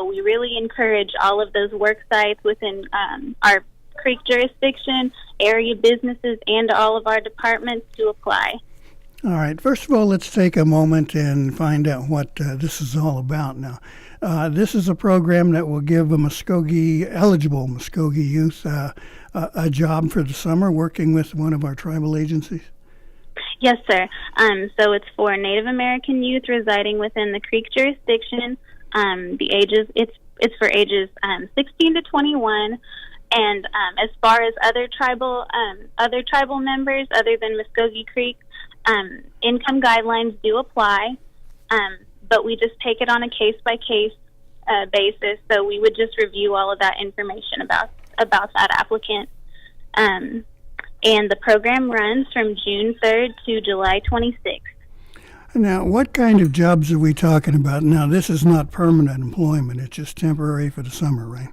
we really encourage all of those work sites within our creek jurisdiction, area businesses, and all of our departments to apply. All right. First of all, let's take a moment and find out what this is all about now. This is a program that will give eligible Mvskoke youth a job for the summer working with one of our tribal agencies. Yes, sir. So it's for Native American youth residing within the creek jurisdiction. The ages, it's for ages 16 to 21. And as far as other tribal members other than Mvskoke Creek, income guidelines do apply, but we just take it on a case-by-case basis. So we would just review all of that information about that applicant. And the program runs from June 3rd to July 26th. Now, what kind of jobs are we talking about? Now, this is not permanent employment. It's just temporary for the summer, right?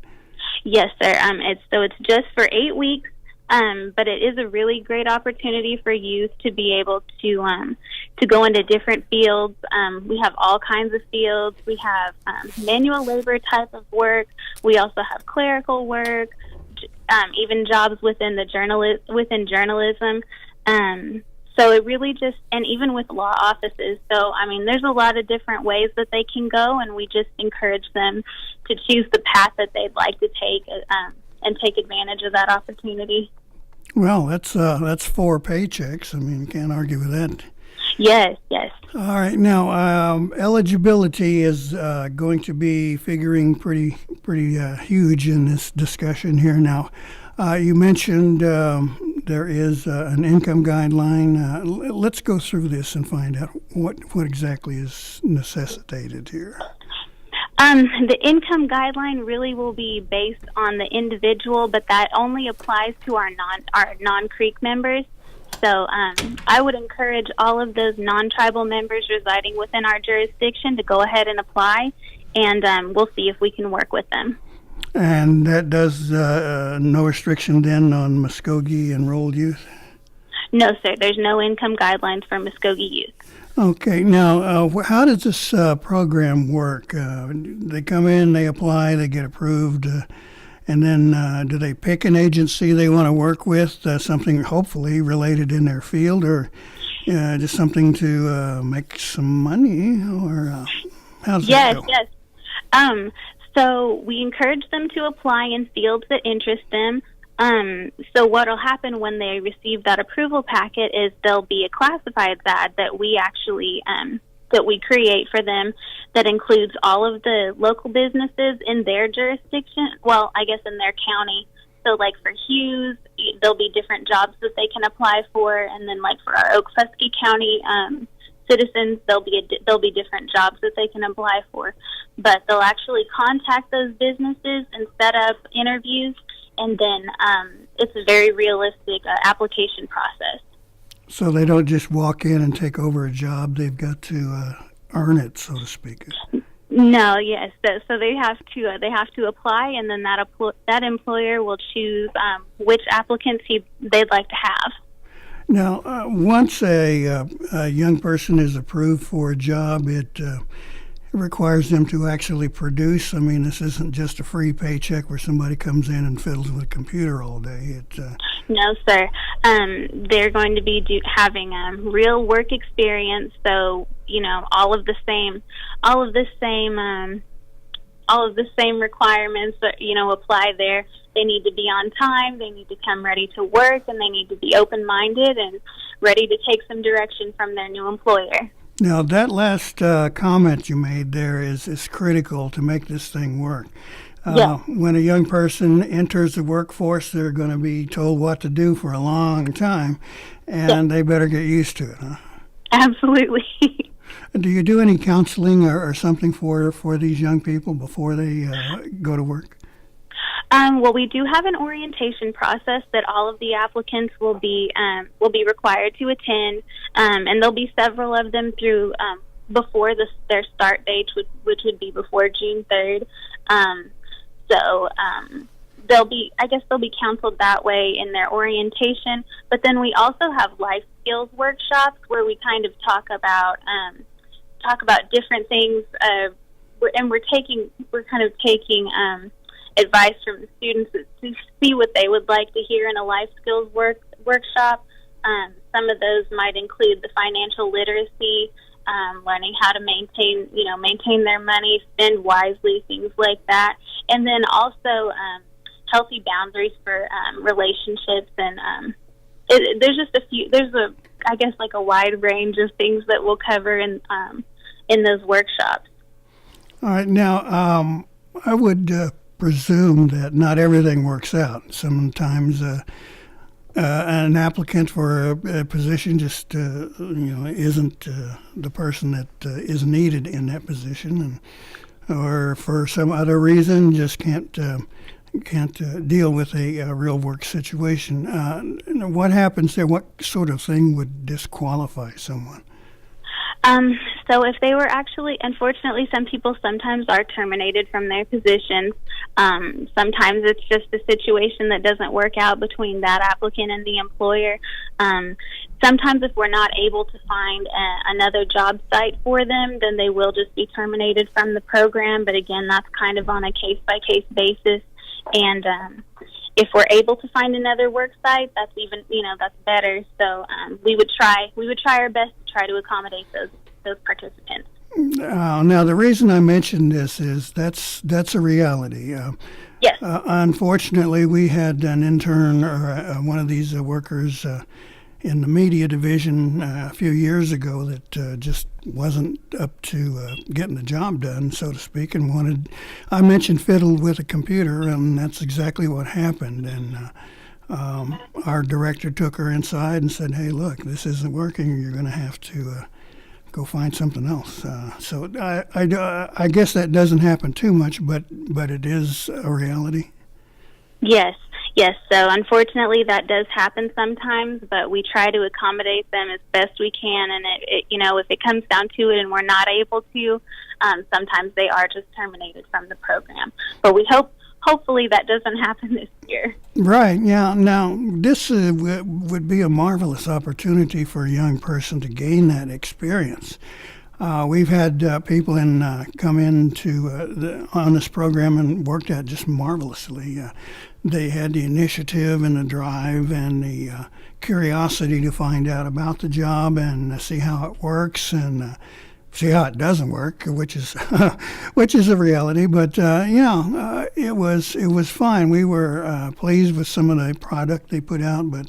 Yes, sir. It's just for 8 weeks, but it is a really great opportunity for youth to be able to go into different fields. We have all kinds of fields. We have manual labor type of work. We also have clerical work, even jobs within journalism. So it really and even with law offices. So, there's a lot of different ways that they can go, and we just encourage them to choose the path that they'd like to take and take advantage of that opportunity. Well, that's 4 paychecks. You can't argue with that. Yes, yes. All right. Now, eligibility is going to be figuring pretty huge in this discussion here. Now, you mentioned there is an income guideline. Let's go through this and find out what exactly is necessitated here. The income guideline really will be based on the individual, but that only applies to our non-creek members. So I would encourage all of those non-tribal members residing within our jurisdiction to go ahead and apply, and we'll see if we can work with them. And that does no restriction then on Mvskoke enrolled youth? No, sir. There's no income guidelines for Mvskoke youth. Okay. Now, how does this program work? They come in, they apply, they get approved, and then do they pick an agency they want to work with, something hopefully related in their field, or just something to make some money, or how does that go? Yes, yes. So we encourage them to apply in fields that interest them. So what will happen when they receive that approval packet is there'll be a classifieds ad that we actually that we create for them that includes all of the local businesses in their jurisdiction. Well, I guess in their county. So like for Hughes, there'll be different jobs that they can apply for, and then like for our Mvskoke County citizens, there'll be different jobs that they can apply for. But they'll actually contact those businesses and set up interviews, and then it's a very realistic application process. So they don't just walk in and take over a job; they've got to earn it, so to speak. No, yes. So they have to apply, and then that employer will choose which applicants they'd like to have. Now, once a young person is approved for a job, it requires them to actually produce. This isn't just a free paycheck where somebody comes in and fiddles with a computer all day. No, sir. They're going to be having real work experience. So all of the same requirements that apply there. They need to be on time, they need to come ready to work, and they need to be open-minded and ready to take some direction from their new employer. Now, that last comment you made there is critical to make this thing work. Yeah. When a young person enters the workforce, they're going to be told what to do for a long time, and they better get used to it, huh? Absolutely. Do you do any counseling or something for these young people before they go to work? Well, we do have an orientation process that all of the applicants will be required to attend, and there'll be several of them through before their start date, which would be before June 3rd. They'll be counseled that way in their orientation. But then we also have life skills workshops where we kind of talk about different things we're kind of taking advice from the students to see what they would like to hear in a life skills workshop. Some of those might include the financial literacy, learning how to maintain their money, spend wisely, things like that, and then also healthy boundaries for relationships. And there's a wide range of things that we'll cover in those workshops. All right, now I would presume that not everything works out. Sometimes an applicant for a position just isn't the person that is needed in that position, or for some other reason just can't deal with a real work situation. What happens there? What sort of thing would disqualify someone? So if they were unfortunately, some people sometimes are terminated from their positions. Sometimes it's just a situation that doesn't work out between that applicant and the employer. Sometimes if we're not able to find another job site for them, then they will just be terminated from the program. But again, that's kind of on a case-by-case basis. And if we're able to find another work site, that's better. So we would try our best to try to accommodate those participants. Now, the reason I mentioned this is that's a reality. Yes. Unfortunately, we had an intern or one of these workers in the media division a few years ago that just wasn't up to getting the job done, so to speak, and I mentioned fiddled with a computer, and that's exactly what happened. And our director took her inside and said, "Hey, look, this isn't working. You're going to have to go find something else." So I guess that doesn't happen too much, but it is a reality. Yes. So unfortunately, that does happen sometimes, but we try to accommodate them as best we can. And if it comes down to it, and we're not able to, sometimes they are just terminated from the program. But we hopefully that doesn't happen this year. Right. Yeah. Now, this would be a marvelous opportunity for a young person to gain that experience. We've had people come into on this program and worked out just marvelously. They had the initiative and the drive and the curiosity to find out about the job and see how it works and see how it doesn't work, which is a reality. But it was fine. We were pleased with some of the product they put out, but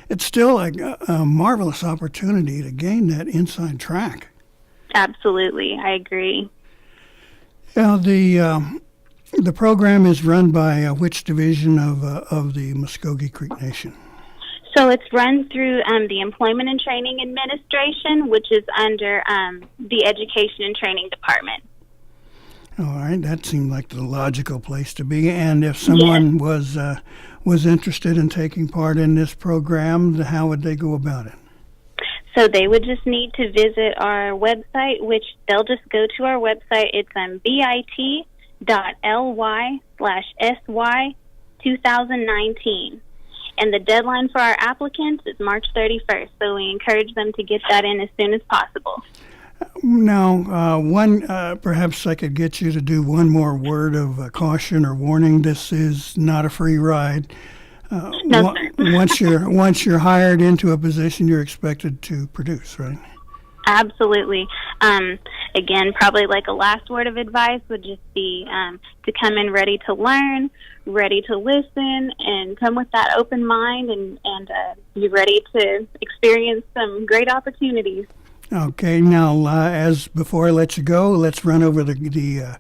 it's still a marvelous opportunity to gain that inside track. Absolutely, I agree. Now, the program is run by which division of the Mvskoke Creek Nation? So it's run through the Employment and Training Administration, which is under the Education and Training Department. All right, that seemed like the logical place to be. And if someone was interested in taking part in this program, how would they go about it? So they would just need to visit our website, which they'll just go to our website. It's bit.ly/SY2019. And the deadline for our applicants is March 31st, so we encourage them to get that in as soon as possible. Now, perhaps I could get you to do one more word of caution or warning. This is not a free ride. No, sir. once you're hired into a position, you're expected to produce, right? Absolutely. Again, probably like a last word of advice would just be to come in ready to learn, ready to listen, and come with that open mind and be ready to experience some great opportunities. Okay. Now, as before I let you go, let's run over the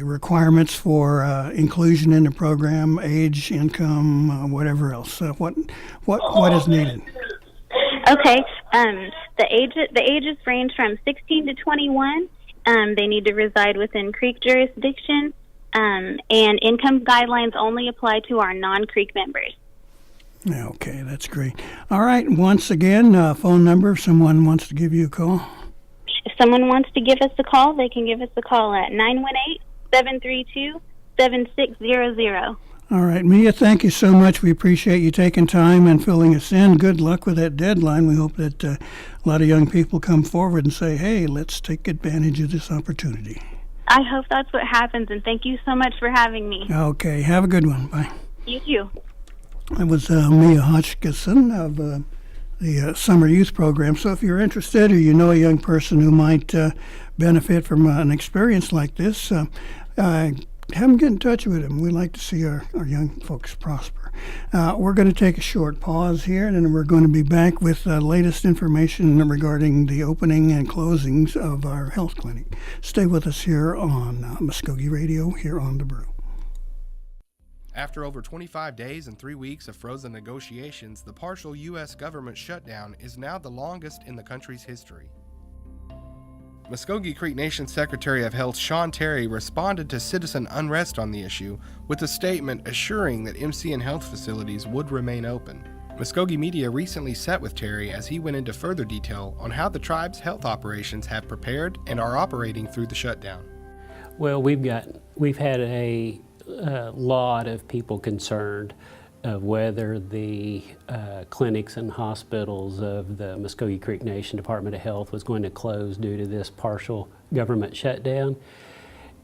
requirements for inclusion in the program: age, income, whatever else. What is needed? Okay. The ages range from 16 to 21. They need to reside within Creek jurisdiction, and income guidelines only apply to our non-Creek members. Okay, that's great. All right. Once again, phone number if someone wants to give you a call. If someone wants to give us a call, they can give us a call at 918-732-7600. All right, Mia, thank you so much. We appreciate you taking time and filling us in. Good luck with that deadline. We hope that a lot of young people come forward and say, hey, let's take advantage of this opportunity. I hope that's what happens, and thank you so much for having me. Okay, have a good one. Bye. You too. That was Mia Hodgkinson of the Summer Youth Program. So if you're interested or you know a young person who might benefit from an experience like this, have them get in touch with him. We like to see our young folks prosper. We're going to take a short pause here, and then we're going to be back with the latest information regarding the opening and closings of our health clinic. Stay with us here on Mvskoke Radio, here on The Brew. After over 25 days and 3 weeks of frozen negotiations, the partial U.S. government shutdown is now the longest in the country's history. Mvskoke Creek Nation Secretary of Health Sean Terry responded to citizen unrest on the issue with a statement assuring that MCN health facilities would remain open. Mvskoke Media recently sat with Terry as he went into further detail on how the tribe's health operations have prepared and are operating through the shutdown. Well, we've had a lot of people concerned of whether the clinics and hospitals of the Mvskoke Creek Nation Department of Health was going to close due to this partial government shutdown.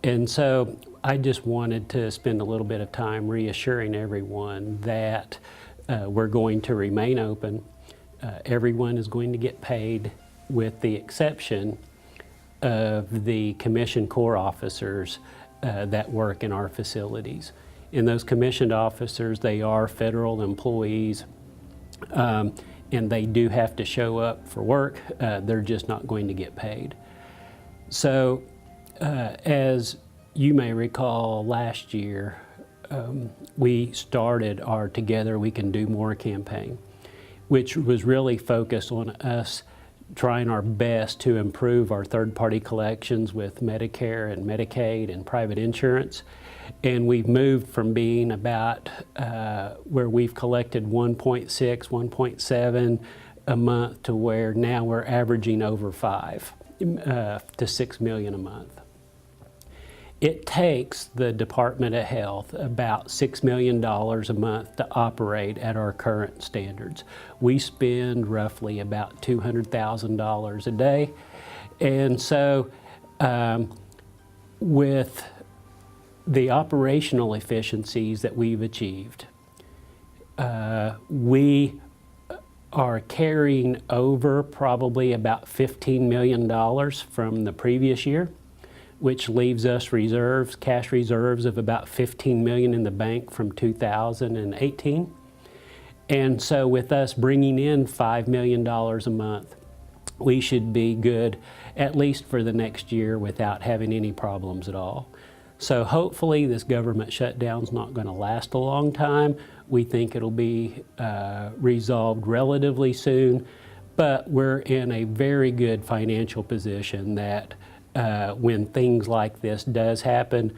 And so I just wanted to spend a little bit of time reassuring everyone that we're going to remain open. Everyone is going to get paid, with the exception of the commissioned corps officers that work in our facilities. And those commissioned officers, they are federal employees, and they do have to show up for work. They're just not going to get paid. So as you may recall, last year we started our Together We Can Do More campaign, which was really focused on us trying our best to improve our third-party collections with Medicare and Medicaid and private insurance. And we've moved from being about where we've collected 1.6, 1.7 a month to where now we're averaging over 5 to 6 million a month. It takes the Department of Health about $6 million a month to operate at our current standards. We spend roughly about $200,000 a day. And so with the operational efficiencies that we've achieved, we are carrying over probably about $15 million from the previous year, which leaves us reserves, cash reserves of about $15 million in the bank from 2018. And so with us bringing in $5 million a month, we should be good at least for the next year without having any problems at all. So hopefully this government shutdown's not going to last a long time. We think it'll be resolved relatively soon, but we're in a very good financial position that when things like this does happen,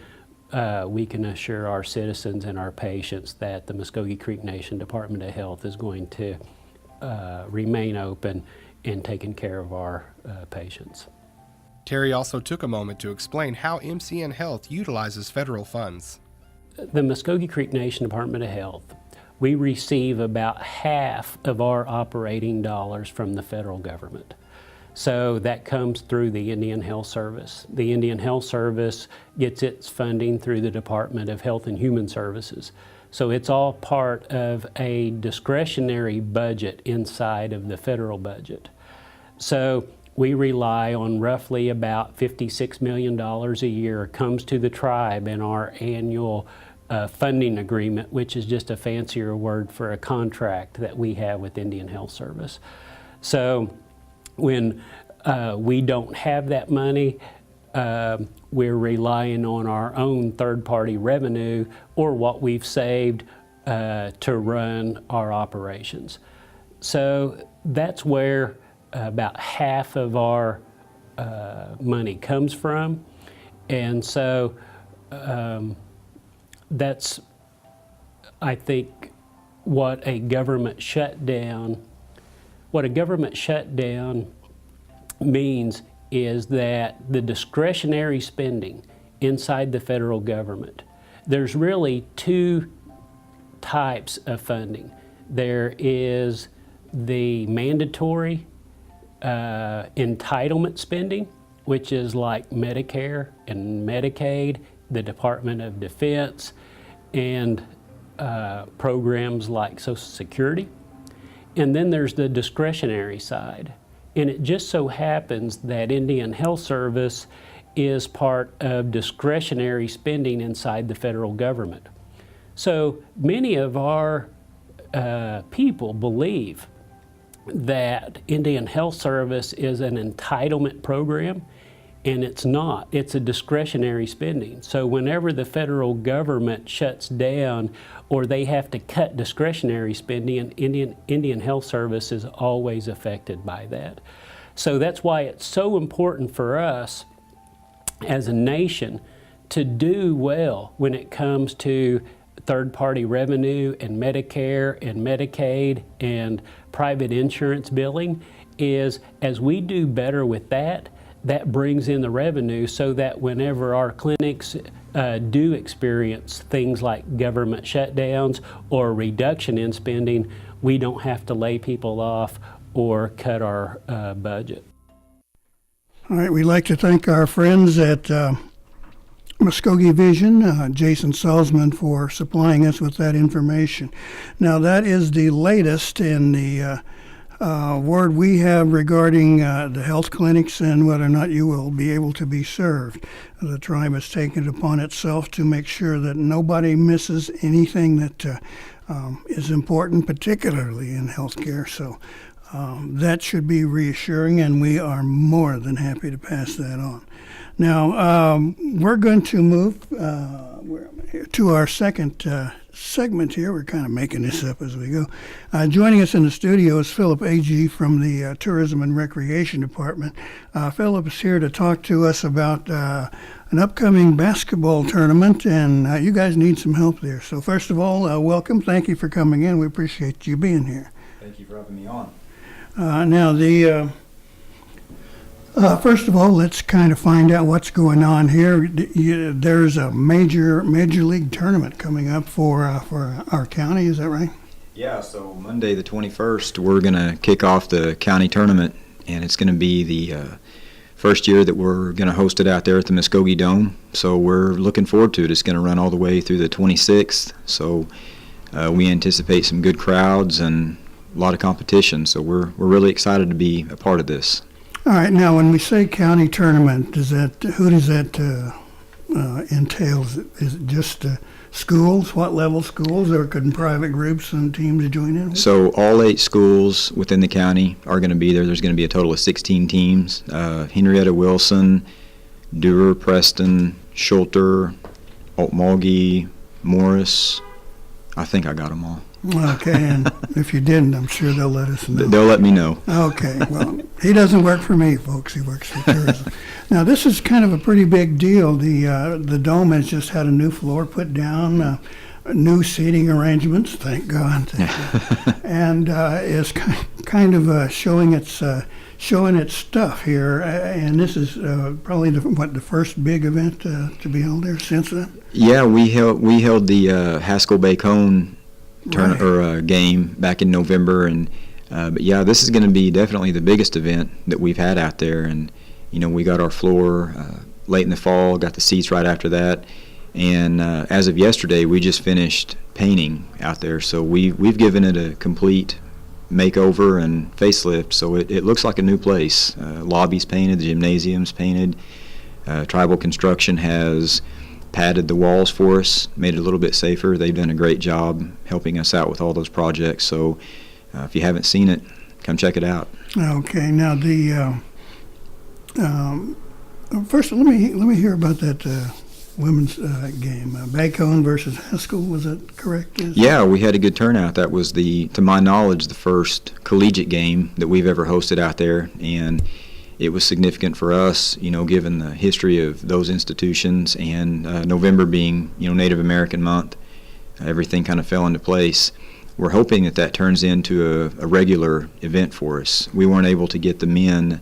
we can assure our citizens and our patients that the Mvskoke Creek Nation Department of Health is going to remain open and taking care of our patients. Terry also took a moment to explain how MCN Health utilizes federal funds. The Mvskoke Creek Nation Department of Health, we receive about half of our operating dollars from the federal government. So that comes through the Indian Health Service. The Indian Health Service gets its funding through the Department of Health and Human Services. So it's all part of a discretionary budget inside of the federal budget. So we rely on roughly about $56 million a year comes to the tribe in our annual funding agreement, which is just a fancier word for a contract that we have with Indian Health Service. So when we don't have that money, we're relying on our own third-party revenue or what we've saved to run our operations. So that's where about half of our money comes from. And so that's, I think, what a government shutdown means is that the discretionary spending inside the federal government, there's really two types of funding. There is the mandatory entitlement spending, which is like Medicare and Medicaid, the Department of Defense, and programs like Social Security. And then there's the discretionary side. And it just so happens that Indian Health Service is part of discretionary spending inside the federal government. So many of our people believe that Indian Health Service is an entitlement program, and it's not. It's a discretionary spending. So whenever the federal government shuts down or they have to cut discretionary spending, Indian Health Service is always affected by that. So that's why it's so important for us as a nation to do well when it comes to third-party revenue and Medicare and Medicaid and private insurance billing. Is as we do better with that, that brings in the revenue so that whenever our clinics do experience things like government shutdowns or reduction in spending, we don't have to lay people off or cut our budget. All right, we'd like to thank our friends at Mvskoke Vision, Jason Salzman, for supplying us with that information. Now, that is the latest in the word we have regarding the health clinics and whether or not you will be able to be served. The tribe has taken it upon itself to make sure that nobody misses anything that is important, particularly in healthcare. So that should be reassuring, and we are more than happy to pass that on. Now, we're going to move to our second segment here. We're kind of making this up as we go. Joining us in the studio is Philip Agee from the Tourism and Recreation Department. Philip is here to talk to us about an upcoming basketball tournament, and you guys need some help there. So first of all, welcome. Thank you for coming in. We appreciate you being here. Thank you for having me on. Now, first of all, let's kind of find out what's going on here. There's a major league tournament coming up for our county. Is that right? Yeah. So Monday, the 21st, we're going to kick off the county tournament, and it's going to be the first year that we're going to host it out there at the Mvskoke Dome. So we're looking forward to it. It's going to run all the way through the 26th. So we anticipate some good crowds and a lot of competition. So we're really excited to be a part of this. All right. Now, when we say county tournament, who does that entail? Is it just schools? What level schools, or could private groups and teams join in? So all 8 schools within the county are going to be there. There's going to be a total of 16 teams. Henrietta, Wilson, Dewar, Preston, Schulter, Altmalgi, Morris. I think I got them all. Okay, and if you didn't, I'm sure they'll let us know. They'll let me know. Okay, well, he doesn't work for me, folks. He works for tourism. Now, this is kind of a pretty big deal. The Dome has just had a new floor put down, new seating arrangements, thank God, and is kind of showing its stuff here. And this is probably the first big event to be held there since then. Yeah, we held the Haskell Bay Cone game back in November, and but yeah, this is going to be definitely the biggest event that we've had out there. And we got our floor late in the fall, got the seats right after that, and as of yesterday, we just finished painting out there. So we've given it a complete makeover and facelift. So it looks like a new place. Lobby's painted, the gymnasium's painted. Tribal Construction has padded the walls for us, made it a little bit safer. They've done a great job helping us out with all those projects. So if you haven't seen it, come check it out. Okay. Now first let me hear about that women's game, Bacone versus Haskell. Was that correct? Yeah, we had a good turnout. That was to my knowledge, the first collegiate game that we've ever hosted out there, and it was significant for us, given the history of those institutions, and November being, Native American month, everything kind of fell into place. We're hoping that turns into a regular event for us. We weren't able to get the men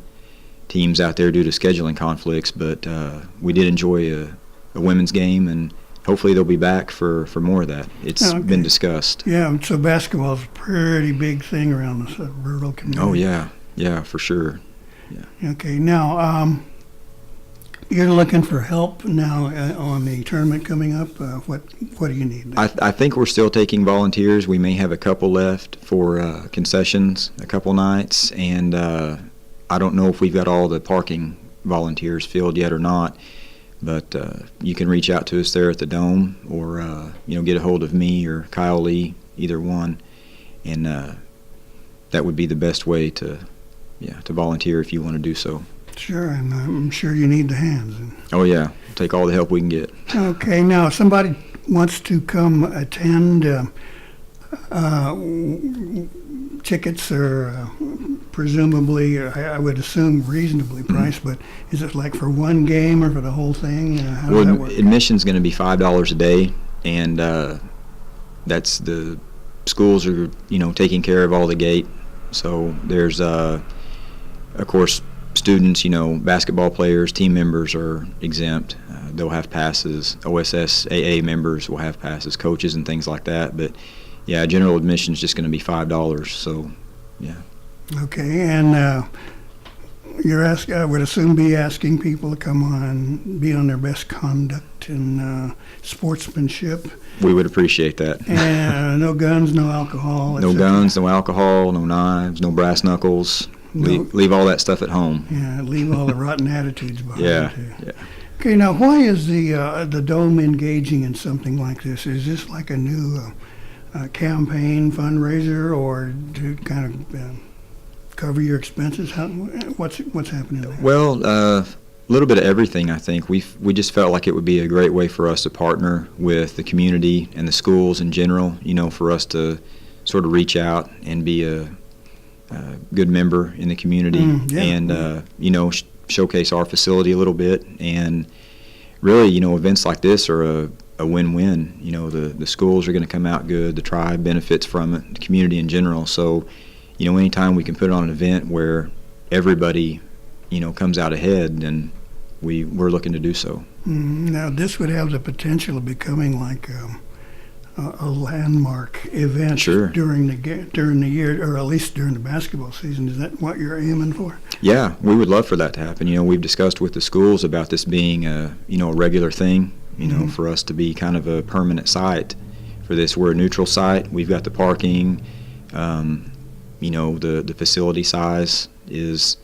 teams out there due to scheduling conflicts, but we did enjoy a women's game, and hopefully they'll be back for more of that. It's been discussed. Yeah, so basketball is a pretty big thing around this rural community. Oh, yeah, for sure. Yeah. Okay, now You're looking for help now on the tournament coming up. What do you need? I think we're still taking volunteers. We may have a couple left for concessions a couple nights, and I don't know if we've got all the parking volunteers filled yet or not. But you can reach out to us there at the Dome, or get a hold of me or Kyle Lee, either one, and that would be the best way to volunteer if you want to do so. Sure, and I'm sure you need the hands. Oh yeah, we'll take all the help we can get. Okay, now if somebody wants to come attend, tickets are presumably, I would assume, reasonably priced, but is it like for one game or for the whole thing? How does that work? Admission's going to be $5 a day, and that's the schools are taking care of all the gate. So there's of course students, basketball players, team members are exempt. They'll have passes. OSS AA members will have passes, coaches and things like that. But yeah, general admission is just going to be $5. So yeah. Okay, and I would assume be asking people to come on, be on their best conduct and sportsmanship. We would appreciate that. And no guns, no alcohol. No guns, no alcohol, no knives, no brass knuckles. Leave all that stuff at home. Yeah, leave all the rotten attitudes behind. Yeah. Okay, now why is the Dome engaging in something like this? Is this like a new campaign fundraiser, or to kind of cover your expenses? What's happening there? Well, a little bit of everything, I think. We just felt like it would be a great way for us to partner with the community and the schools in general, for us to sort of reach out and be a good member in the community and showcase our facility a little bit. And really, events like this are a win-win. The schools are going to come out good, the tribe benefits from it, the community in general. So anytime we can put on an event where everybody comes out ahead, then we're looking to do so. Now this would have the potential of becoming like a landmark event. Sure. during the year, or at least during the basketball season. Is that what you're aiming for? Yeah, we would love for that to happen. We've discussed with the schools about this being a regular thing, for us to be kind of a permanent site for this. We're a neutral site. We've got the parking, the facility size is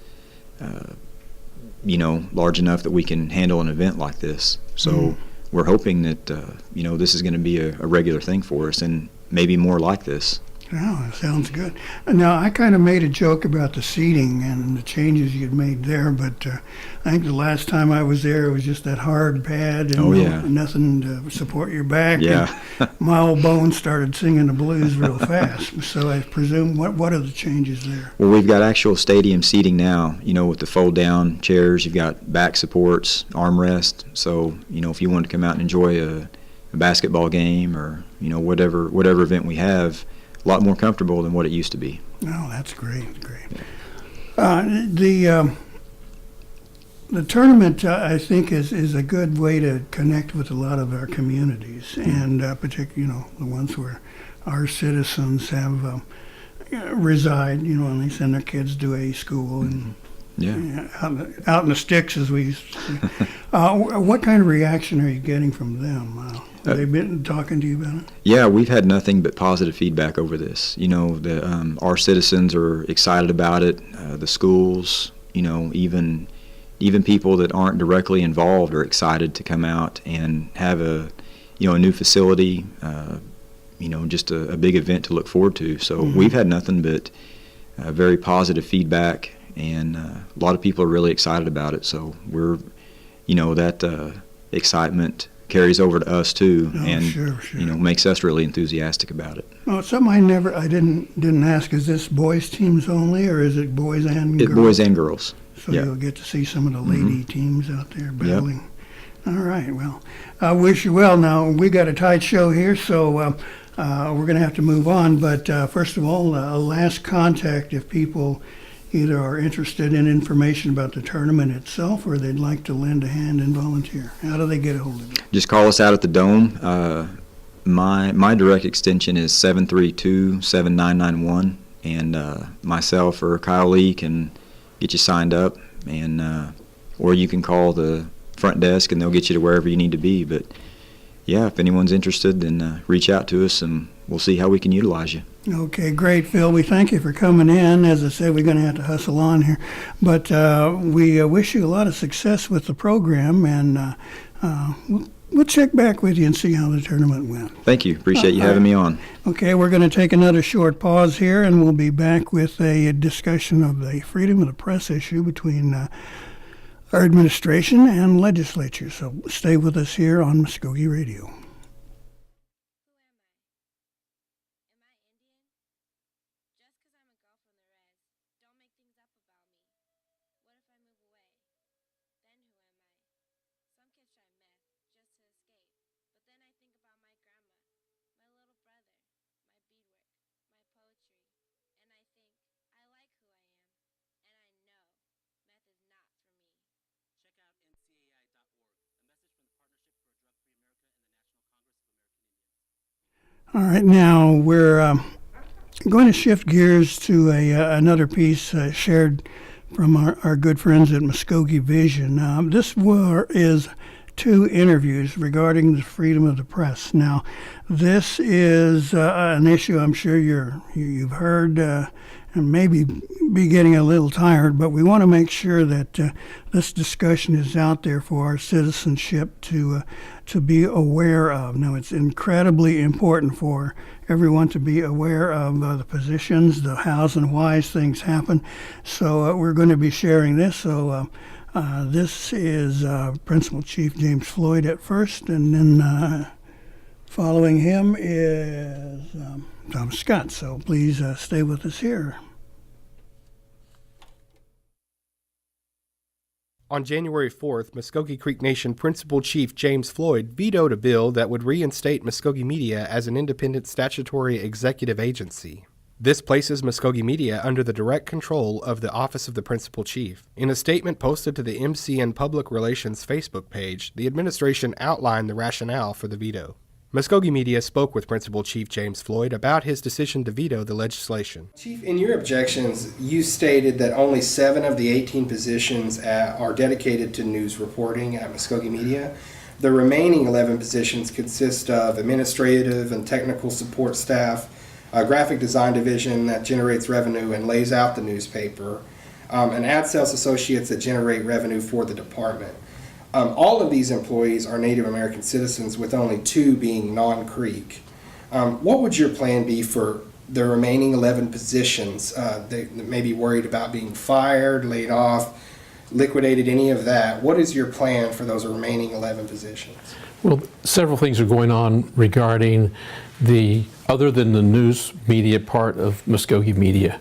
large enough that we can handle an event like this. So we're hoping that this is going to be a regular thing for us, and maybe more like this. Oh, that sounds good. Now, I kind of made a joke about the seating and the changes you'd made there, but I think the last time I was there, it was just that hard pad and nothing to support your back. Yeah. And my old bones started singing the blues real fast. So I presume, what are the changes there? Well, we've got actual stadium seating now, with the fold-down chairs. You've got back supports, armrest. So, if you want to come out and enjoy a basketball game or, whatever event we have, a lot more comfortable than what it used to be. Oh, that's great. The tournament, I think, is a good way to connect with a lot of our communities, and particularly, the ones where our citizens have reside. And they send their kids to a school and out in the sticks, as we used to say. What kind of reaction are you getting from them? Have they been talking to you about it? Yeah, we've had nothing but positive feedback over this. Our citizens are excited about it. The schools, even people that aren't directly involved are excited to come out and have a new facility. Just a big event to look forward to. So we've had nothing but very positive feedback, and a lot of people are really excited about it. So we're, that excitement carries over to us too, sure. Makes us really enthusiastic about it. Oh, something I didn't ask. Is this boys teams only, or is it boys and girls? Boys and girls. So you'll get to see some of the lady teams out there battling. Yep. All right. Well, I wish you well. Now we got a tight show here, so we're going to have to move on. But first of all, last contact if people either are interested in information about the tournament itself or they'd like to lend a hand and volunteer. How do they get a hold of you? Just call us out at the Dome. My direct extension is 732-7991, and myself or Kyle Lee can get you signed up, and or you can call the front desk, and they'll get you to wherever you need to be. But yeah, if anyone's interested, then reach out to us, and we'll see how we can utilize you. Okay, great, Phil. We thank you for coming in. As I said, we're going to have to hustle on here. But we wish you a lot of success with the program, and we'll check back with you and see how the tournament went. Thank you. Appreciate you having me on. Okay, we're going to take another short pause here, and we'll be back with a discussion of the freedom of the press issue between our administration and legislature. So stay with us here on Mvskoke Radio. All right, now we're going to shift gears to another piece shared from our good friends at Mvskoke Vision. This is 2 interviews regarding the freedom of the press. Now, this is an issue I'm sure you've heard and maybe be getting a little tired, but we want to make sure that this discussion is out there for our citizenship to be aware of. Now, it's incredibly important for everyone to be aware of the positions, the hows and whys things happen. So we're going to be sharing this. So this is Principal Chief James Floyd at first, and then following him is Tom Scott. So please stay with us here. On January 4th, Mvskoke Creek Nation Principal Chief James Floyd vetoed a bill that would reinstate Mvskoke Media as an independent statutory executive agency. This places Mvskoke Media under the direct control of the Office of the Principal Chief. In a statement posted to the MCN Public Relations Facebook page, the administration outlined the rationale for the veto. Mvskoke Media spoke with Principal Chief James Floyd about his decision to veto the legislation. Chief, in your objections, you stated that only 7 of the 18 positions are dedicated to news reporting at Mvskoke Media. The remaining 11 positions consist of administrative and technical support staff, a graphic design division that generates revenue and lays out the newspaper, and ad sales associates that generate revenue for the department. All of these employees are Native American citizens, with only 2 being non-Creek. What would your plan be for the remaining 11 positions that may be worried about being fired, laid off, liquidated, any of that? What is your plan for those remaining 11 positions? Well, several things are going on regarding other than the news media part of Mvskoke Media.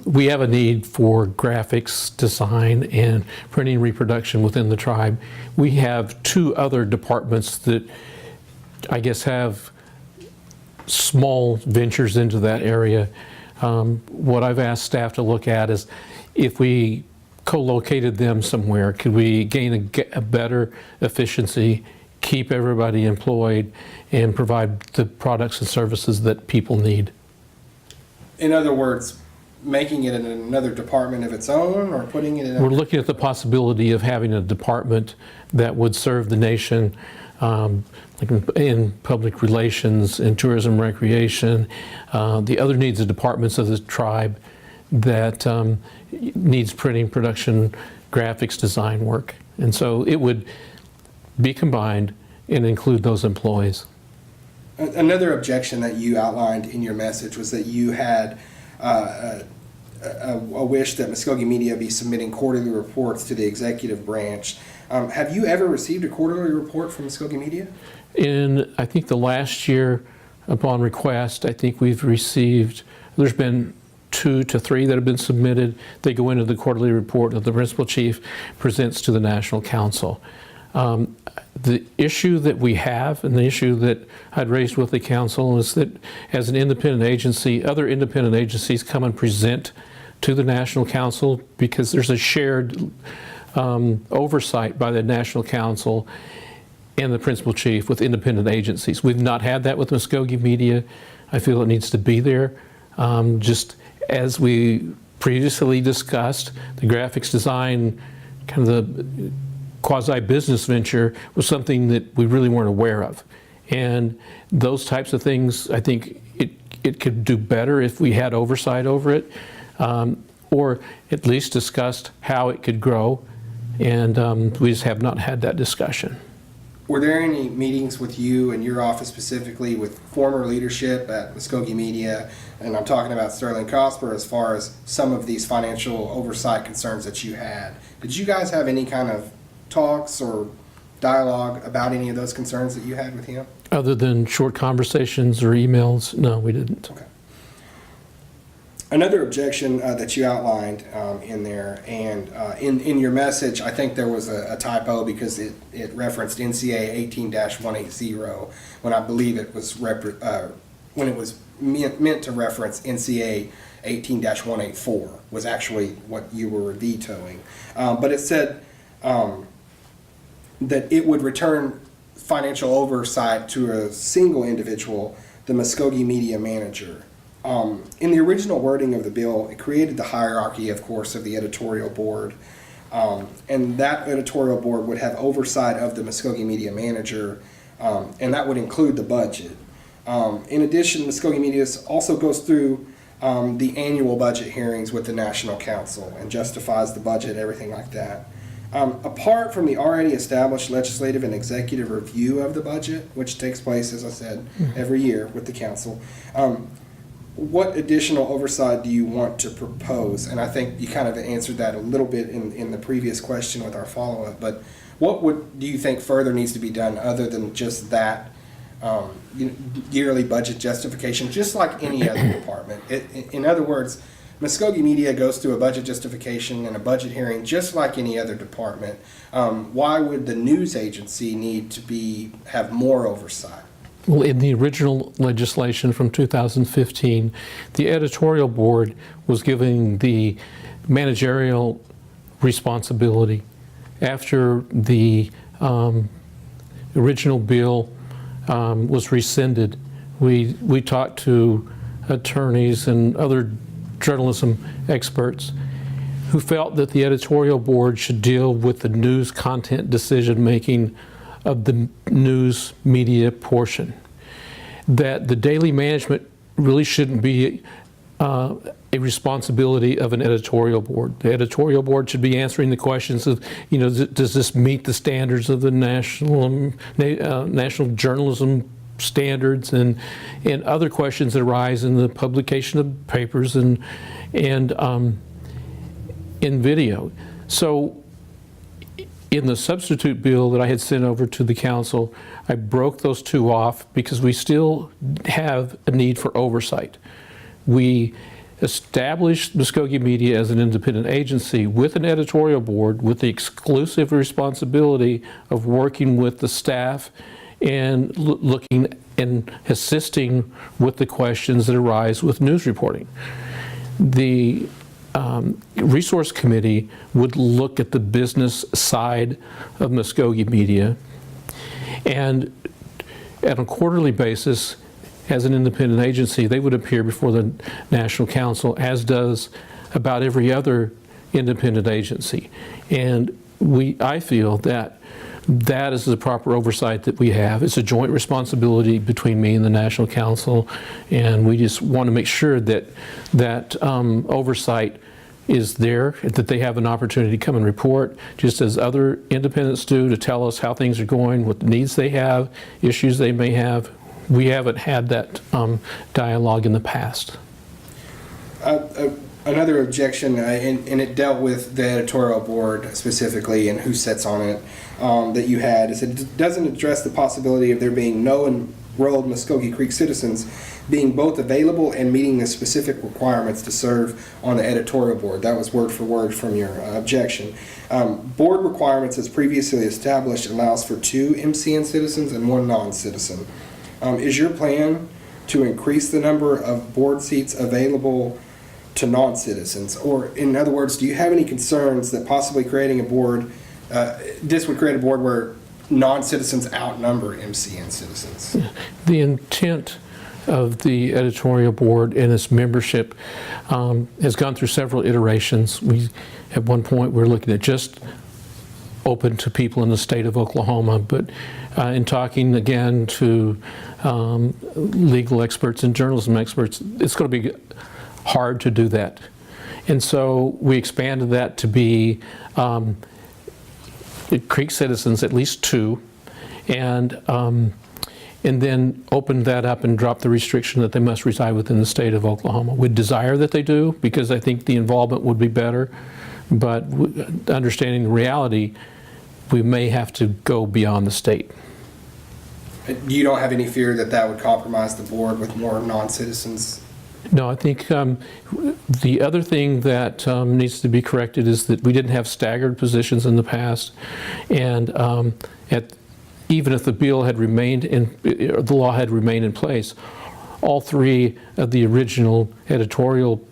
We have a need for graphics, design, and printing reproduction within the tribe. We have 2 other departments that I guess have small ventures into that area. What I've asked staff to look at is if we co-located them somewhere, could we gain a better efficiency, keep everybody employed, and provide the products and services that people need? In other words, making it in another department of its own, or putting it in We're looking at the possibility of having a department that would serve the nation, like in public relations, in tourism, recreation, the other needs of departments of the tribe that needs printing, production, graphics, design work. And so it would be combined and include those employees. Another objection that you outlined in your message was that you had a wish that Mvskoke Media be submitting quarterly reports to the executive branch. Have you ever received a quarterly report from Mvskoke Media? In, I think, the last year, upon request, I think we've received, there's been 2 to 3 that have been submitted. They go into the quarterly report that the Principal Chief presents to the National Council. The issue that we have, and the issue that I'd raised with the council, is that as an independent agency, other independent agencies come and present to the National Council because there's a shared oversight by the National Council and the Principal Chief with independent agencies. We've not had that with Mvskoke Media. I feel it needs to be there. Just as we previously discussed, the graphics design, kind of the quasi-business venture was something that we really weren't aware of. And those types of things, I think it could do better if we had oversight over it, or at least discussed how it could grow. And we just have not had that discussion. Were there any meetings with you and your office specifically with former leadership at Mvskoke Media, and I'm talking about Sterling Cosper, as far as some of these financial oversight concerns that you had? Did you guys have any kind of talks or dialogue about any of those concerns that you had with him? Other than short conversations or emails, no, we didn't. Okay. Another objection that you outlined in there, and in your message, I think there was a typo because it referenced NCA 18-180 when I believe it was when it was meant to reference NCA 18-184 was actually what you were vetoing. But it said that it would return financial oversight to a single individual, the Mvskoke Media manager. In the original wording of the bill, it created the hierarchy, of course, of the editorial board, and that editorial board would have oversight of the Mvskoke Media manager, and that would include the budget. In addition, Mvskoke Media also goes through the annual budget hearings with the National Council and justifies the budget, everything like that. Apart from the already established legislative and executive review of the budget, which takes place, as I said, every year with the council, what additional oversight do you want to propose? And I think you kind of answered that a little bit in the previous question with our follow-up, but what do you think further needs to be done other than just that yearly budget justification, just like any other department? In other words, Mvskoke Media goes through a budget justification and a budget hearing just like any other department. Why would the news agency need to have more oversight? Well, in the original legislation from 2015, the editorial board was given the managerial responsibility. After the original bill was rescinded, we talked to attorneys and other journalism experts who felt that the editorial board should deal with the news content decision making of the news media portion. That the daily management really shouldn't be a responsibility of an editorial board. The editorial board should be answering the questions of, does this meet the standards of the national journalism standards and other questions that arise in the publication of papers and in video. So in the substitute bill that I had sent over to the council, I broke those two off because we still have a need for oversight. We established Mvskoke Media as an independent agency with an editorial board with the exclusive responsibility of working with the staff and looking and assisting with the questions that arise with news reporting. The resource committee would look at the business side of Mvskoke Media, and on a quarterly basis, as an independent agency, they would appear before the National Council, as does about every other independent agency. And I feel that is the proper oversight that we have. It's a joint responsibility between me and the National Council, and we just want to make sure that oversight is there, that they have an opportunity to come and report, just as other independents do, to tell us how things are going, what needs they have, issues they may have. We haven't had that dialogue in the past. Another objection, and it dealt with the editorial board specifically and who sits on it, that you had, is it doesn't address the possibility of there being no enrolled Mvskoke Creek citizens being both available and meeting the specific requirements to serve on the editorial board. That was word for word from your objection. Board requirements, as previously established, allows for 2 MCN citizens and 1 non-citizen. Is your plan to increase the number of board seats available to non-citizens? Or in other words, do you have any concerns that possibly creating a board, this would create a board where non-citizens outnumber MCN citizens? The intent of the editorial board and its membership has gone through several iterations. At one point, we're looking at just open to people in the state of Oklahoma. But in talking again to legal experts and journalism experts, it's going to be hard to do that. And so we expanded that to be Creek citizens, at least 2, and then opened that up and dropped the restriction that they must reside within the state of Oklahoma. We'd desire that they do, because I think the involvement would be better, but understanding the reality, we may have to go beyond the state. You don't have any fear that that would compromise the board with more non-citizens? No, I think the other thing that needs to be corrected is that we didn't have staggered positions in the past, and even if the bill had remained the law had remained in place, all 3 of the original editorial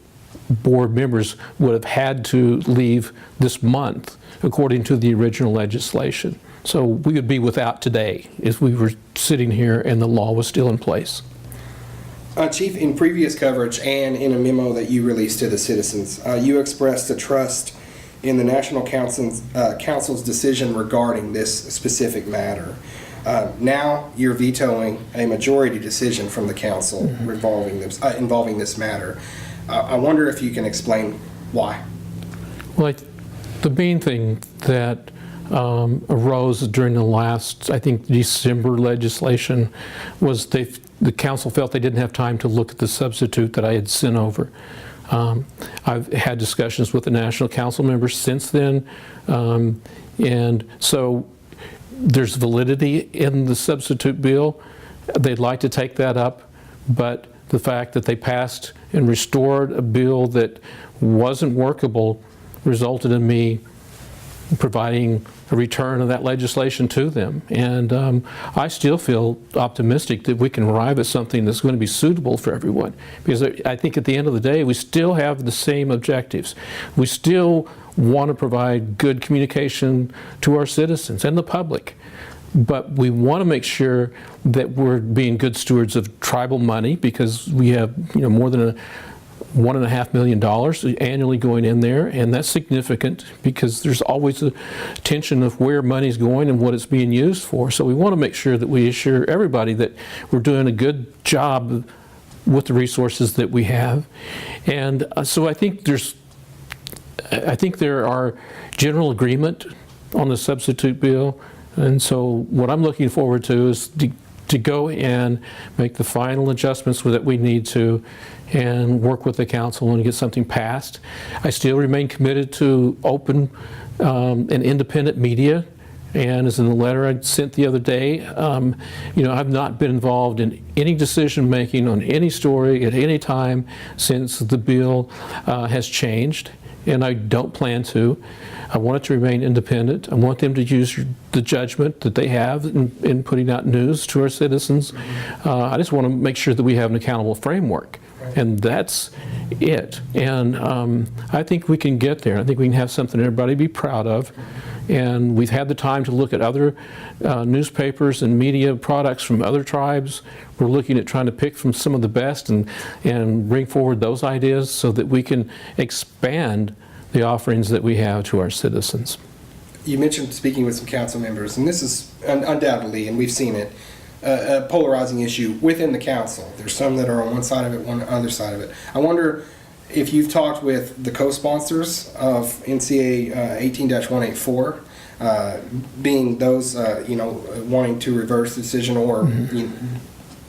board members would have had to leave this month according to the original legislation. So we would be without today if we were sitting here and the law was still in place. Chief, in previous coverage and in a memo that you released to the citizens, you expressed a trust in the National Council's decision regarding this specific matter. Now you're vetoing a majority decision from the council involving this matter. I wonder if you can explain why. Well, the main thing that arose during the last, I think, December legislation was the council felt they didn't have time to look at the substitute that I had sent over. I've had discussions with the National Council members since then, and so there's validity in the substitute bill. They'd like to take that up, but the fact that they passed and restored a bill that wasn't workable resulted in me providing a return of that legislation to them. And I still feel optimistic that we can arrive at something that's going to be suitable for everyone, because I think at the end of the day we still have the same objectives. We still want to provide good communication to our citizens and the public, but we want to make sure that we're being good stewards of tribal money, because we have more than $1.5 million annually going in there, and that's significant because there's always a tension of where money's going and what it's being used for. So we want to make sure that we assure everybody that we're doing a good job with the resources that we have. And so I think there are general agreement on the substitute bill, and so what I'm looking forward to is to go and make the final adjustments that we need to and work with the council and get something passed. I still remain committed to open and independent media, and as in the letter I sent the other day, I've not been involved in any decision making on any story at any time since the bill has changed, and I don't plan to. I want it to remain independent. I want them to use the judgment that they have in putting out news to our citizens. I just want to make sure that we have an accountable framework, and that's it. And I think we can get there. I think we can have something everybody be proud of. And we've had the time to look at other newspapers and media products from other tribes. We're looking at trying to pick from some of the best and bring forward those ideas so that we can expand the offerings that we have to our citizens. You mentioned speaking with some council members, and this is undoubtedly, and we've seen it, a polarizing issue within the council. There's some that are on one side of it, one other side of it. I wonder if you've talked with the co-sponsors of NCA 18-184, being those wanting to reverse the decision or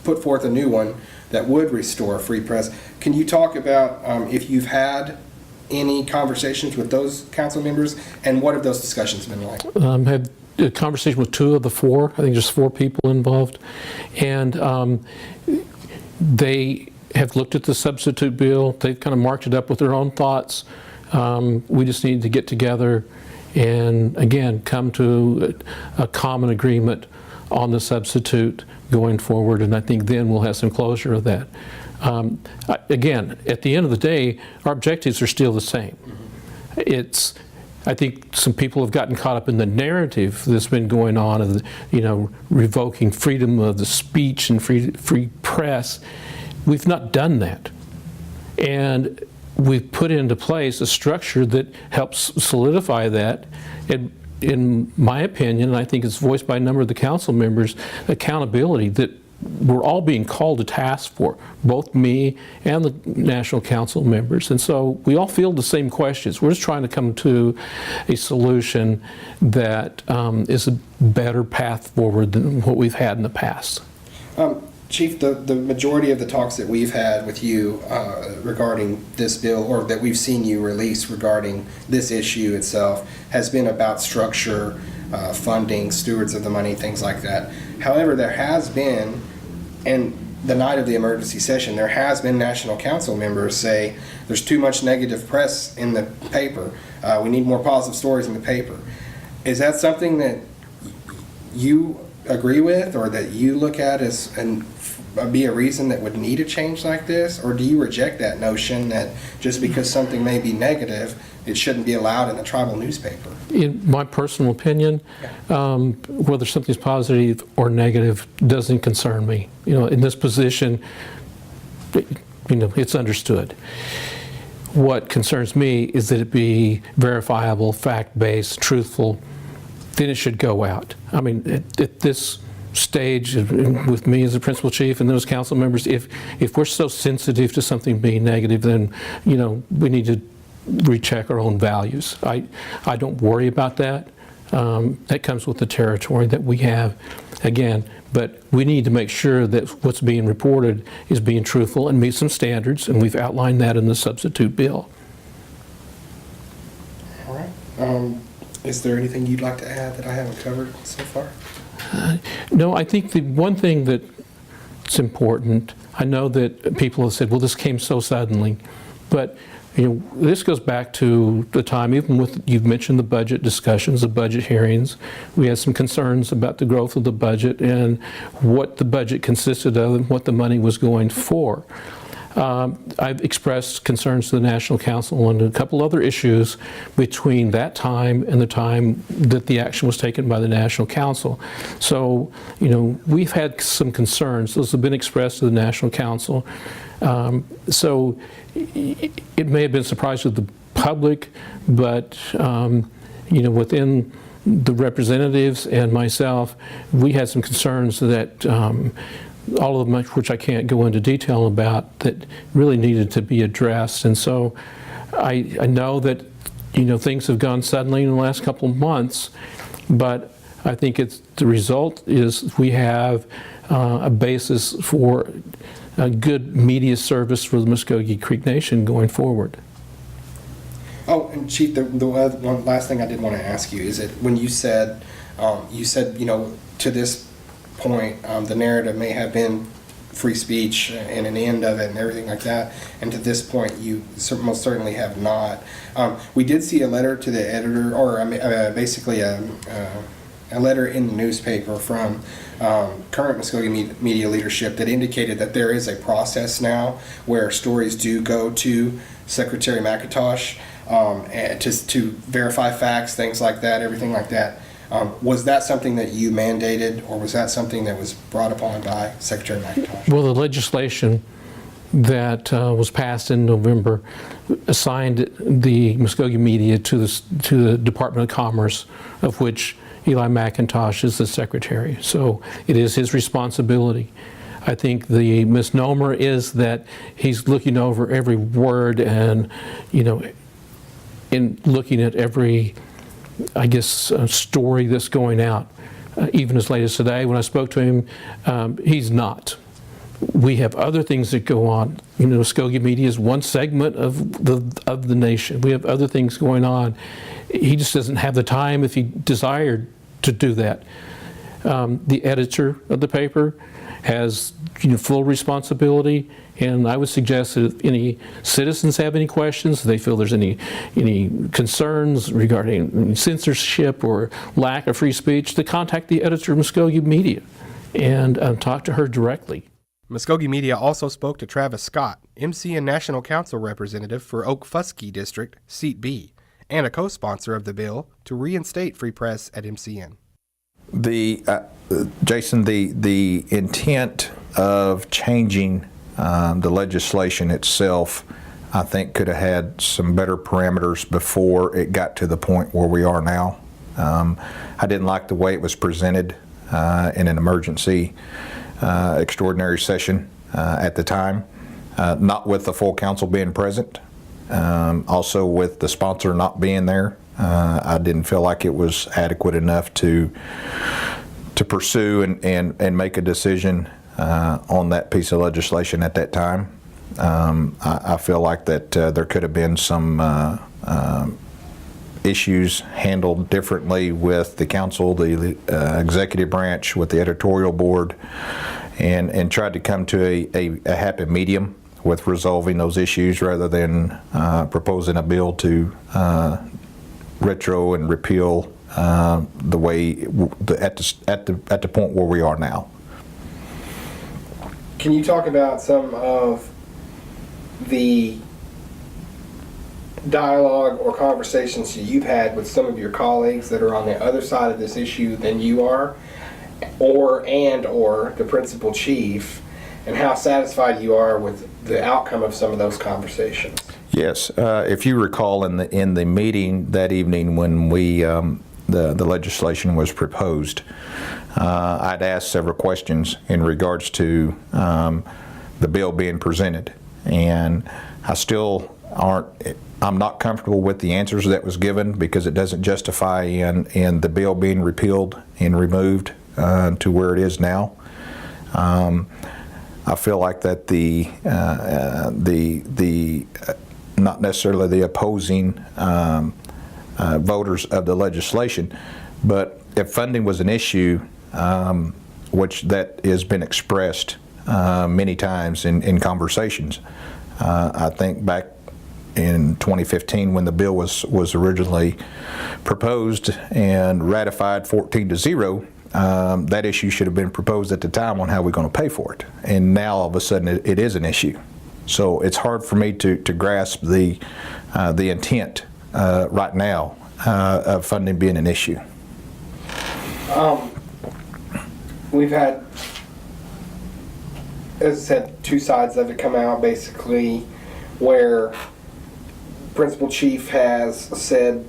put forth a new one that would restore free press. Can you talk about if you've had any conversations with those council members, and what have those discussions been like? Had a conversation with 2 of the 4. I think there's 4 people involved, and they have looked at the substitute bill. They've kind of marked it up with their own thoughts. We just need to get together and again come to a common agreement on the substitute going forward, and I think then we'll have some closure of that. Again, at the end of the day, our objectives are still the same. I think some people have gotten caught up in the narrative that's been going on of, revoking freedom of the speech and free press. We've not done that. And we've put into place a structure that helps solidify that. And in my opinion, and I think it's voiced by a number of the council members, accountability that we're all being called to task for, both me and the National Council members. And so we all feel the same questions. We're just trying to come to a solution that is a better path forward than what we've had in the past. Chief, the majority of the talks that we've had with you regarding this bill, or that we've seen you release regarding this issue itself, has been about structure, funding, stewards of the money, things like that. However, there has been, and the night of the emergency session, there has been National Council members say there's too much negative press in the paper. We need more positive stories in the paper. Is that something that you agree with, or that you look at as and be a reason that would need a change like this? Or do you reject that notion that just because something may be negative, it shouldn't be allowed in the tribal newspaper? In my personal opinion, whether something's positive or negative doesn't concern me. In this position, it's understood. What concerns me is that it be verifiable, fact-based, truthful. Then it should go out. I mean, at this stage, with me as the principal chief and those council members, if we're so sensitive to something being negative, then we need to recheck our own values. I don't worry about that. That comes with the territory that we have, again. But we need to make sure that what's being reported is being truthful and meets some standards, and we've outlined that in the substitute bill. All right. Is there anything you'd like to add that I haven't covered so far? No, I think the one thing that's important, I know that people have said, well, this came so suddenly, but this goes back to the time, even with, you've mentioned the budget discussions, the budget hearings. We had some concerns about the growth of the budget and what the budget consisted of and what the money was going for. I've expressed concerns to the National Council on a couple other issues between that time and the time that the action was taken by the National Council. So, we've had some concerns. Those have been expressed to the National Council. So it may have been a surprise to the public, but, within the representatives and myself, we had some concerns that all of them, which I can't go into detail about, that really needed to be addressed. And so I know that things have gone suddenly in the last couple of months, but I think the result is we have a basis for a good media service for the Mvskoke Creek Nation going forward. Oh, and Chief, the one last thing I did want to ask you is that when you said to this point, the narrative may have been free speech and an end of it and everything like that, and to this point you most certainly have not. We did see a letter to the editor, or basically a letter in the newspaper from current Mvskoke media leadership that indicated that there is a process now where stories do go to Secretary McIntosh to verify facts, things like that, everything like that. Was that something that you mandated, or was that something that was brought upon by Secretary McIntosh? Well, the legislation that was passed in November assigned the Mvskoke media to the Department of Commerce, of which Eli McIntosh is the secretary. So it is his responsibility. I think the misnomer is that he's looking over every word and, in looking at every, story that's going out. Even as late as today, when I spoke to him, he's not. We have other things that go on. Mvskoke media is one segment of the nation. We have other things going on. He just doesn't have the time, if he desired, to do that. The editor of the paper has full responsibility, and I would suggest that if any citizens have any questions, they feel there's any concerns regarding censorship or lack of free speech, to contact the editor of Mvskoke Media and talk to her directly. Mvskoke Media also spoke to Travis Scott, MCN National Council representative for Okfuskee District, Seat B, and a co-sponsor of the bill to reinstate free press at MCN. Jason, the intent of changing the legislation itself, I think, could have had some better parameters before it got to the point where we are now. I didn't like the way it was presented in an emergency extraordinary session at the time, not with the full council being present, also with the sponsor not being there. I didn't feel like it was adequate enough to pursue and make a decision on that piece of legislation at that time. I feel like that there could have been some issues handled differently with the council, the executive branch, with the editorial board, and tried to come to a happy medium with resolving those issues rather than proposing a bill to retro and repeal the way at the point where we are now. Can you talk about some of the dialogue or conversations that you've had with some of your colleagues that are on the other side of this issue than you are, or the principal chief, and how satisfied you are with the outcome of some of those conversations? Yes, if you recall in the meeting that evening when we the legislation was proposed, I'd asked several questions in regards to the bill being presented, and I'm not comfortable with the answers that was given because it doesn't justify in the bill being repealed and removed to where it is now. I feel like that the not necessarily the opposing voters of the legislation, but if funding was an issue, which that has been expressed many times in conversations. I think back in 2015 when the bill was originally proposed and ratified 14-0, that issue should have been proposed at the time on how we're going to pay for it. And now all of a sudden it is an issue. So it's hard for me to grasp the intent right now of funding being an issue. We've had, as I said, two sides of it come out, basically, where Principal Chief has said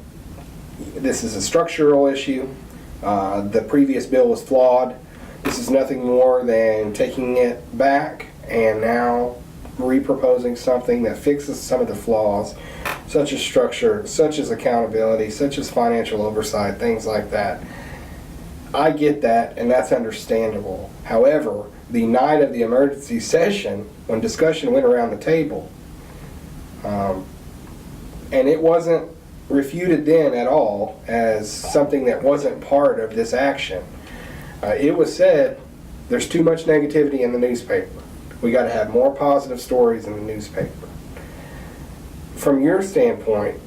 this is a structural issue. The previous bill was flawed. This is nothing more than taking it back and now reproposing something that fixes some of the flaws, such as structure, such as accountability, such as financial oversight, things like that. I get that, and that's understandable. However, the night of the emergency session, when discussion went around the table, and it wasn't refuted then at all as something that wasn't part of this action. It was said, there's too much negativity in the newspaper. We got to have more positive stories in the newspaper. From your standpoint,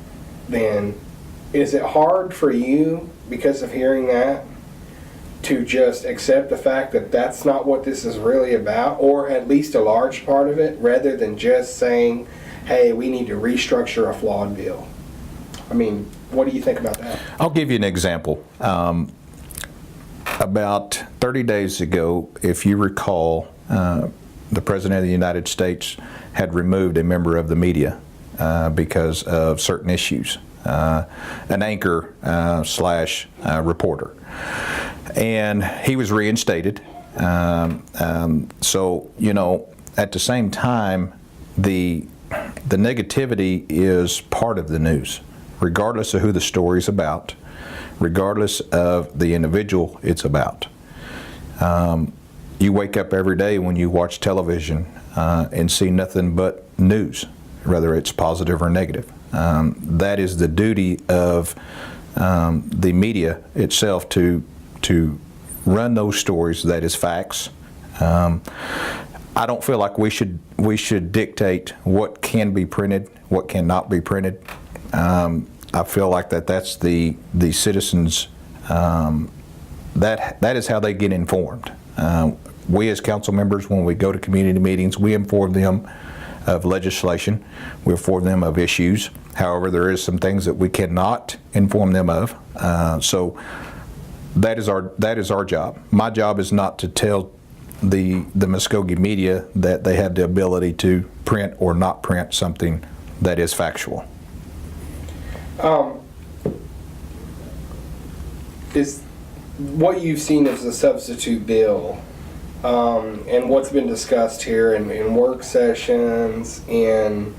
then, is it hard for you, because of hearing that, to just accept the fact that that's not what this is really about, or at least a large part of it, rather than just saying, hey, we need to restructure a flawed bill? I mean, what do you think about that? I'll give you an example. About 30 days ago, if you recall, the President of the United States had removed a member of the media because of certain issues, an anchor slash reporter. And he was reinstated. So, you know, at the same time, the negativity is part of the news, regardless of who the story's about, regardless of the individual it's about. You wake up every day when you watch television and see nothing but news, whether it's positive or negative. That is the duty of the media itself to run those stories that is facts. I don't feel like we should dictate what can be printed, what cannot be printed. I feel like that's the citizens. That is how they get informed. We as council members, when we go to community meetings, we inform them of legislation. We inform them of issues. However, there is some things that we cannot inform them of. So that is our job. My job is not to tell the Mvskoke media that they have the ability to print or not print something that is factual. is what you've seen as a substitute bill, and what's been discussed here in work sessions, in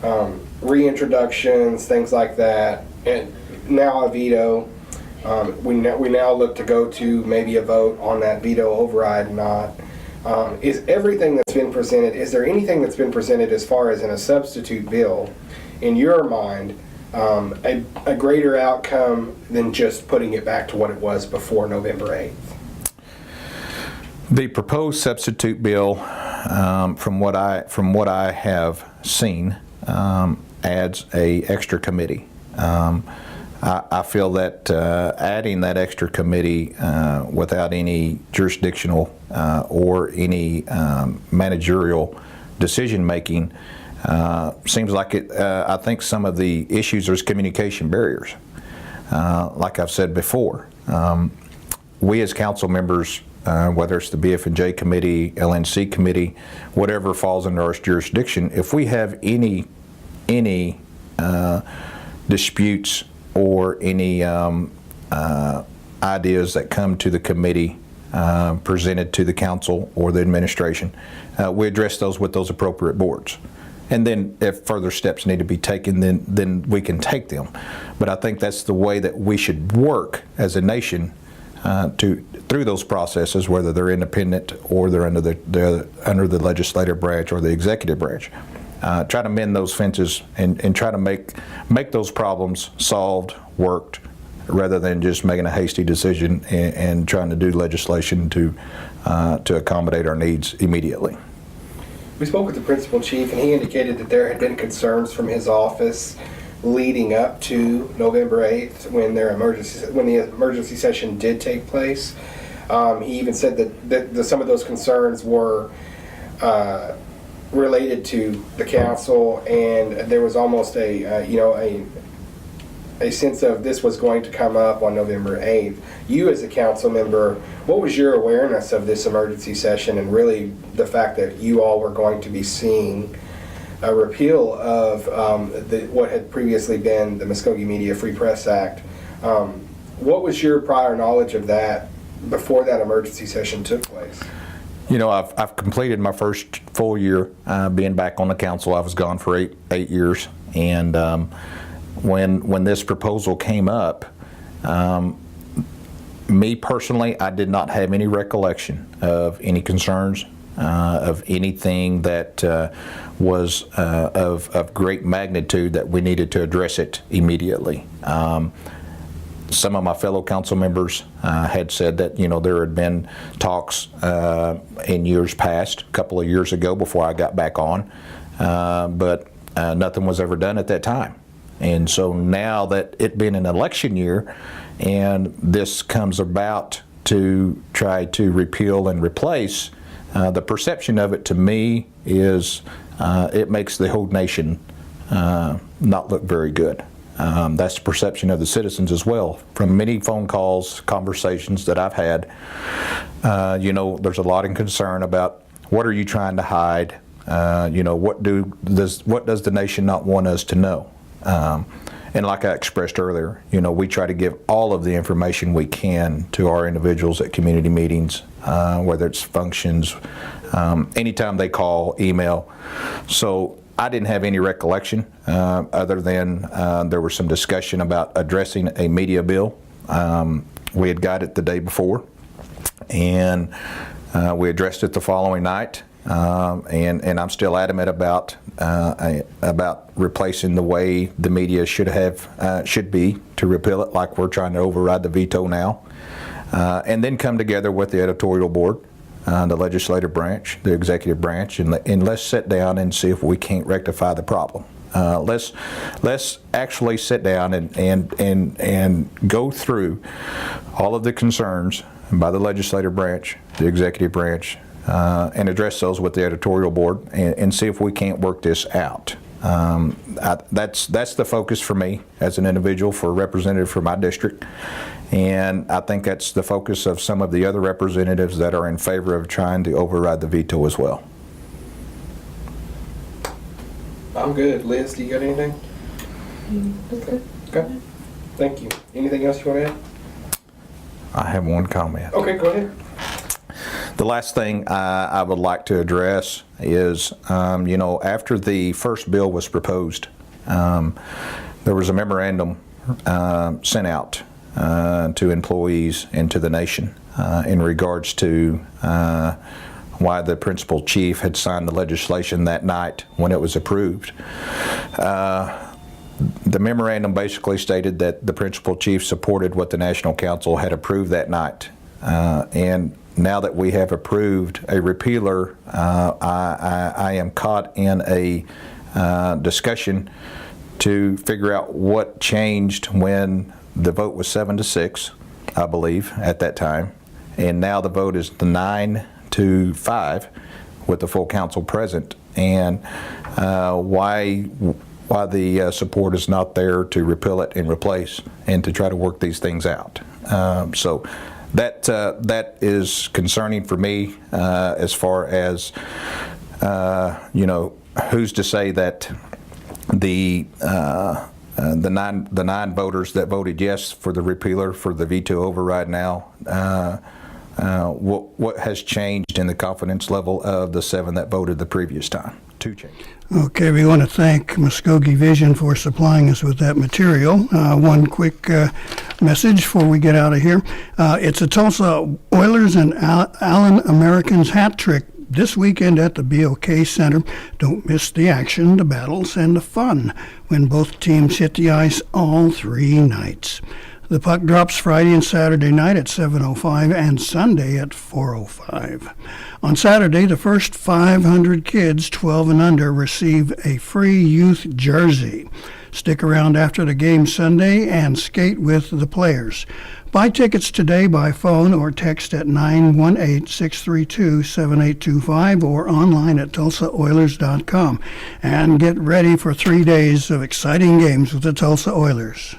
reintroductions, things like that, and now a veto. We now look to go to maybe a vote on that veto override or not. Is everything that's been presented, is there anything that's been presented as far as in a substitute bill, in your mind, a greater outcome than just putting it back to what it was before November 8th? The proposed substitute bill, from what I have seen, adds a extra committee. I feel that adding that extra committee without any jurisdictional or any managerial decision making seems like it. I think some of the issues there's communication barriers. Like I've said before, we as council members, whether it's the BF&J committee, LNC committee, whatever falls under our jurisdiction, if we have any disputes or any ideas that come to the committee presented to the council or the administration, we address those with those appropriate boards. And then if further steps need to be taken, then we can take them. But I think that's the way that we should work as a nation through those processes, whether they're independent or they're under the legislative branch or the executive branch. Try to mend those fences and try to make those problems solved, worked, rather than just making a hasty decision and trying to do legislation to accommodate our needs immediately. We spoke with the principal chief, and he indicated that there had been concerns from his office leading up to November 8th when the emergency session did take place. He even said that some of those concerns were related to the council, and there was almost a sense of this was going to come up on November 8th. You as a council member, what was your awareness of this emergency session and really the fact that you all were going to be seeing a repeal of what had previously been the Mvskoke Media Free Press Act? What was your prior knowledge of that before that emergency session took place? You know, I've completed my first full year being back on the council. I was gone for eight years, and when this proposal came up, me personally, I did not have any recollection of any concerns, of anything that was of great magnitude that we needed to address it immediately. Some of my fellow council members had said that, you know, there had been talks in years past, a couple of years ago before I got back on, but nothing was ever done at that time. And so now that it being an election year and this comes about to try to repeal and replace, the perception of it to me is it makes the whole nation not look very good. That's the perception of the citizens as well. From many phone calls, conversations that I've had, you know, there's a lot of concern about what are you trying to hide? You know, what does the nation not want us to know? And like I expressed earlier, you know, we try to give all of the information we can to our individuals at community meetings, whether it's functions, anytime they call, email. So I didn't have any recollection other than there was some discussion about addressing a media bill. We had got it the day before, and we addressed it the following night. And I'm still adamant about replacing the way the media should be to repeal it, like we're trying to override the veto now, and then come together with the editorial board, the legislative branch, the executive branch, and let's sit down and see if we can't rectify the problem. Let's actually sit down and go through all of the concerns by the legislative branch, the executive branch, and address those with the editorial board and see if we can't work this out. That's the focus for me as an individual, for a representative for my district, and I think that's the focus of some of the other representatives that are in favor of trying to override the veto as well. I'm good. Liz, do you got anything? That's good. Okay. Thank you. Anything else you want to add? I have one comment. Okay, go ahead. The last thing I would like to address is, after the first bill was proposed, there was a memorandum sent out to employees and to the nation in regards to why the principal chief had signed the legislation that night when it was approved. The memorandum basically stated that the principal chief supported what the National Council had approved that night. And now that we have approved a repealer, I am caught in a discussion to figure out what changed when the vote was 7-6, I believe, at that time. And now the vote is 9-5 with the full council present. And why the support is not there to repeal it and replace and to try to work these things out. So that is concerning for me as far as who's to say that the nine voters that voted yes for the repealer, for the veto override now, what has changed in the confidence level of the 7 that voted the previous time? 2 changes. Okay, we want to thank Mvskoke Vision for supplying us with that material. One quick message before we get out of here. It's a Tulsa Oilers and Allen Americans hat trick this weekend at the BOK Center. Don't miss the action, the battles, and the fun when both teams hit the ice all 3 nights. The puck drops Friday and Saturday night at 7:05 and Sunday at 4:05. On Saturday, the first 500 kids 12 and under receive a free youth jersey. Stick around after the game Sunday and skate with the players. Buy tickets today by phone or text at 918-632-7825 or online at TulsaOilers.com. And get ready for 3 days of exciting games with the Tulsa Oilers.